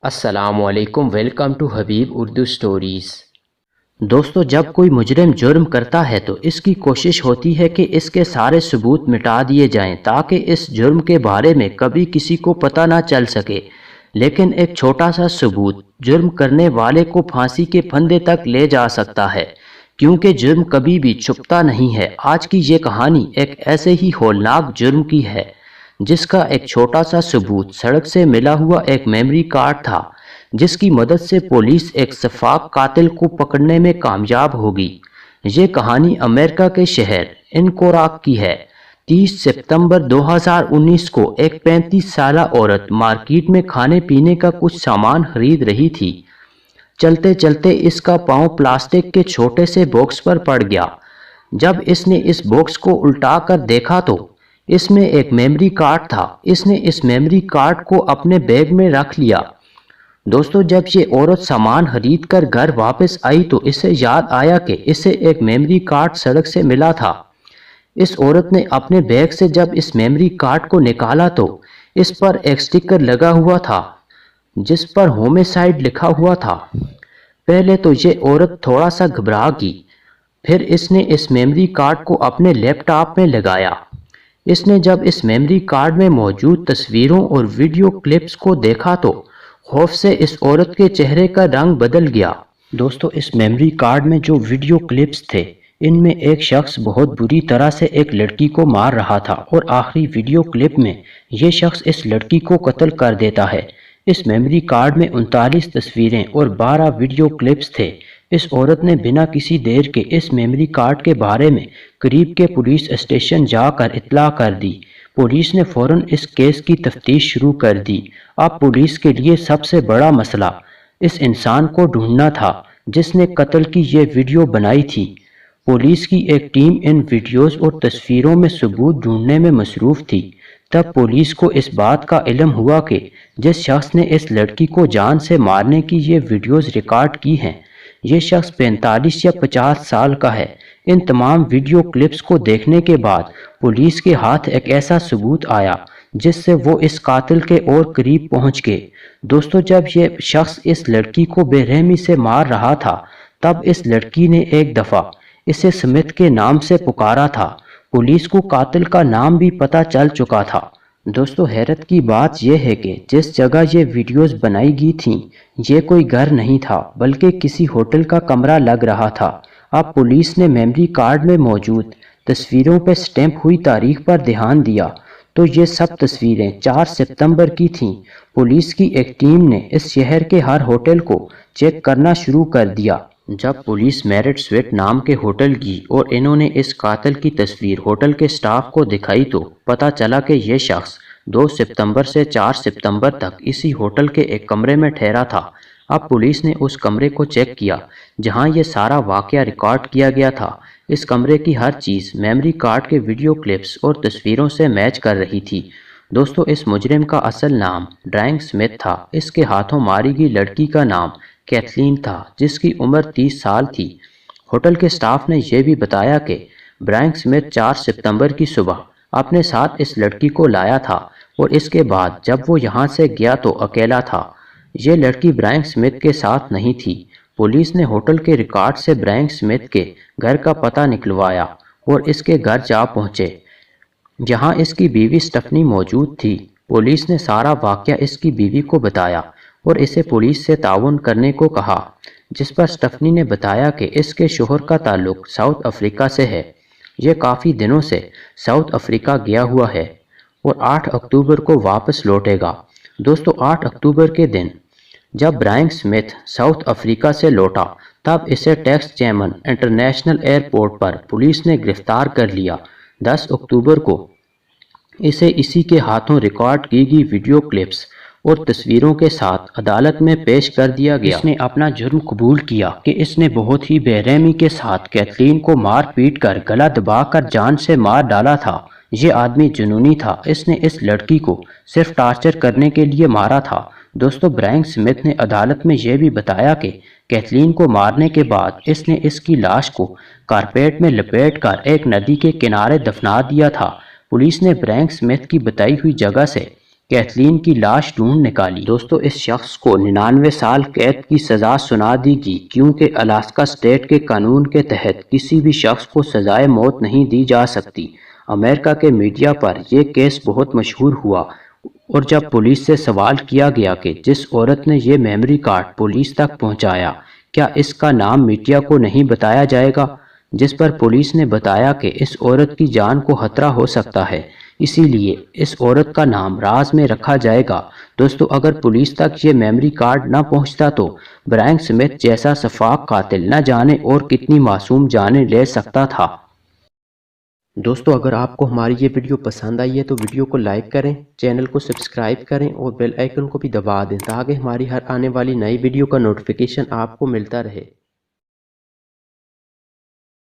السلام علیکم، welcome to Habib Urdu stories. دوستو، جب کوئی مجرم جرم کرتا ہے تو اس کی کوشش ہوتی ہے کہ اس کے سارے ثبوت مٹا دیے جائیں تاکہ اس جرم کے بارے میں کبھی کسی کو پتہ نہ چل سکے۔ لیکن ایک چھوٹا سا ثبوت جرم کرنے والے کو پھانسی کے پھندے تک لے جا سکتا ہے، کیونکہ جرم کبھی بھی چھپتا نہیں ہے۔ آج کی یہ کہانی ایک ایسے ہی ہولناک جرم کی ہے جس کا ایک چھوٹا سا ثبوت سڑک سے ملا ہوا ایک میموری کارڈ تھا، جس کی مدد سے پولیس ایک شفاف قاتل کو پکڑنے میں کامیاب ہوگی۔ یہ کہانی امریکہ کے شہر انکوراک کی ہے۔ 30 ستمبر 2019 کو ایک 35 سالہ عورت مارکیٹ میں کھانے پینے کا کچھ سامان خرید رہی تھی۔ چلتے چلتے اس کا پاؤں پلاسٹک کے چھوٹے سے باکس پر پڑ گیا۔ جب اس نے اس باکس کو الٹا کر دیکھا تو اس میں ایک میموری کارڈ تھا۔ اس نے اس میموری کارڈ کو اپنے بیگ میں رکھ لیا۔ دوستو، جب یہ عورت سامان خرید کر گھر واپس آئی تو اسے یاد آیا کہ اسے ایک میموری کارڈ سڑک سے ملا تھا۔ اس عورت نے اپنے بیگ سے جب اس میموری کارڈ کو نکالا تو اس پر ایک سٹیکر لگا ہوا تھا جس پر ہومسائیڈ لکھا ہوا تھا۔ پہلے تو یہ عورت تھوڑا سا گھبرا گئی، پھر اس نے اس میموری کارڈ کو اپنے لیپ ٹاپ میں لگایا۔ اس نے جب اس میموری کارڈ میں موجود تصویروں اور ویڈیو کلپس کو دیکھا تو خوف سے اس عورت کے چہرے کا رنگ بدل گیا۔ دوستو، اس میموری کارڈ میں جو ویڈیو کلپس تھے، ان میں ایک شخص بہت بری طرح سے ایک لڑکی کو مار رہا تھا اور آخری ویڈیو کلپ میں یہ شخص اس لڑکی کو قتل کر دیتا ہے۔ اس میموری کارڈ میں 39 تصویریں اور 12 ویڈیو کلپس تھے۔ اس عورت نے بنا کسی دیر کے اس میموری کارڈ کے بارے میں قریب کے پولیس اسٹیشن جا کر اطلاع کر دی۔ پولیس نے فوراً اس کیس کی تفتیش شروع کر دی۔ اب پولیس کے لیے سب سے بڑا مسئلہ اس انسان کو ڈھونڈنا تھا جس نے قتل کی یہ ویڈیو بنائی تھی۔ پولیس کی ایک ٹیم ان ویڈیوز اور تصویروں میں ثبوت ڈھونڈنے میں مصروف تھی۔ تب پولیس کو اس بات کا علم ہوا کہ جس شخص نے اس لڑکی کو جان سے مارنے کی یہ ویڈیوز ریکارڈ کی ہیں، یہ شخص 45 یا 50 سال کا ہے۔ ان تمام ویڈیو کلپس کو دیکھنے کے بعد پولیس کے ہاتھ ایک ایسا ثبوت آیا جس سے وہ اس قاتل کے اور قریب پہنچ گئے۔ دوستو، جب یہ شخص اس لڑکی کو بے رحمی سے مار رہا تھا تب اس لڑکی نے ایک دفعہ اسے سمتھ کے نام سے پکارا تھا۔ پولیس کو قاتل کا نام بھی پتہ چل چکا تھا۔ دوستو، حیرت کی بات یہ ہے کہ جس جگہ یہ ویڈیوز بنائی گئی تھیں یہ کوئی گھر نہیں تھا بلکہ کسی ہوٹل کا کمرہ لگ رہا تھا۔ اب پولیس نے میموری کارڈ میں موجود تصویروں پہ سٹیمپ ہوئی تاریخ پر دھیان دیا تو یہ سب تصویریں 4 ستمبر کی تھیں۔ پولیس کی ایک ٹیم نے اس شہر کے ہر ہوٹل کو چیک کرنا شروع کر دیا۔ جب پولیس میرٹ سویٹ نام کے ہوٹل گئی اور انہوں نے اس قاتل کی تصویر ہوٹل کے سٹاف کو دکھائی تو پتہ چلا کہ یہ شخص 2 ستمبر سے 4 ستمبر تک اسی ہوٹل کے ایک کمرے میں ٹھہرا تھا۔ اب پولیس نے اس کمرے کو چیک کیا جہاں یہ سارا واقعہ ریکارڈ کیا گیا تھا۔ اس کمرے کی ہر چیز میموری کارڈ کے ویڈیو کلپس اور تصویروں سے میچ کر رہی تھی۔ دوستو، اس مجرم کا اصل نام ڈرائنگ سمتھ تھا۔ اس کے ہاتھوں ماری گئی لڑکی کا نام کیتھلین تھا جس کی عمر 30 سال تھی۔ ہوٹل کے سٹاف نے یہ بھی بتایا کہ برائن سمتھ 4 ستمبر کی صبح اپنے ساتھ اس لڑکی کو لایا تھا اور اس کے بعد جب وہ یہاں سے گیا تو اکیلا تھا۔ یہ لڑکی برائن سمتھ کے ساتھ نہیں تھی۔ پولیس نے ہوٹل کے ریکارڈ سے برائن سمتھ کے گھر کا پتہ نکلوایا اور اس کے گھر جا پہنچے جہاں اس کی بیوی سٹفنی موجود تھی۔ پولیس نے سارا واقعہ اس کی بیوی کو بتایا اور اسے پولیس سے تعاون کرنے کو کہا، جس پر سٹفنی نے بتایا کہ اس کے شوہر کا تعلق ساؤتھ افریقہ سے ہے۔ یہ کافی دنوں سے ساؤتھ افریقہ گیا ہوا ہے اور 8 اکتوبر کو واپس لوٹے گا۔ دوستو، 8 اکتوبر کے دن جب برائن سمتھ ساؤتھ افریقہ سے لوٹا تب اسے ٹیکس چیمن انٹرنیشنل ایئرپورٹ پر پولیس نے گرفتار کر لیا۔ 10 اکتوبر کو اسے اسی کے ہاتھوں ریکارڈ کی گئی ویڈیو کلپس اور تصویروں کے ساتھ عدالت میں پیش کر دیا گیا۔ اس نے اپنا جرم قبول کیا کہ اس نے بہت ہی بے رحمی کے ساتھ کیتھلین کو مار پیٹ کر گلا دبا کر جان سے مار ڈالا تھا۔ یہ آدمی جنونی تھا۔ اس نے اس لڑکی کو صرف ٹارچر کرنے کے لیے مارا تھا۔ دوستو، برائن سمتھ نے عدالت میں یہ بھی بتایا کہ کیتھلین کو مارنے کے بعد اس نے اس کی لاش کو کارپیٹ میں لپیٹ کر ایک ندی کے کنارے دفنا دیا تھا۔ پولیس نے برائن سمتھ کی بتائی ہوئی جگہ سے کیتھلین کی لاش ڈھونڈ نکالی۔ دوستو اس شخص کو 99 سال قید کی سزا سنا دی گئی کیونکہ الاسکا اسٹیٹ کے قانون کے تحت کسی بھی شخص کو سزائے موت نہیں دی جا سکتی۔ امریکہ کے میڈیا پر یہ کیس بہت مشہور ہوا اور جب پولیس سے سوال کیا گیا کہ جس عورت نے یہ میموری کارڈ پولیس تک پہنچایا کیا اس کا نام میڈیا کو نہیں بتایا جائے گا، جس پر پولیس نے بتایا کہ اس عورت کی جان کو خطرہ ہو سکتا ہے، اسی لیے اس عورت کا نام راز میں رکھا جائے گا۔ دوستو اگر پولیس تک یہ میموری کارڈ نہ پہنچتا تو برائن سمتھ جیسا شفاق قاتل نہ جانے اور کتنی معصوم جانیں لے سکتا تھا۔ دوستو اگر آپ کو ہماری یہ ویڈیو پسند آئی ہے تو ویڈیو کو لائک کریں، چینل کو سبسکرائب کریں اور بیل آئیکن کو بھی دبا دیں تاکہ ہماری ہر آنے والی نئی ویڈیو کا نوٹیفیکیشن آپ کو ملتا رہے۔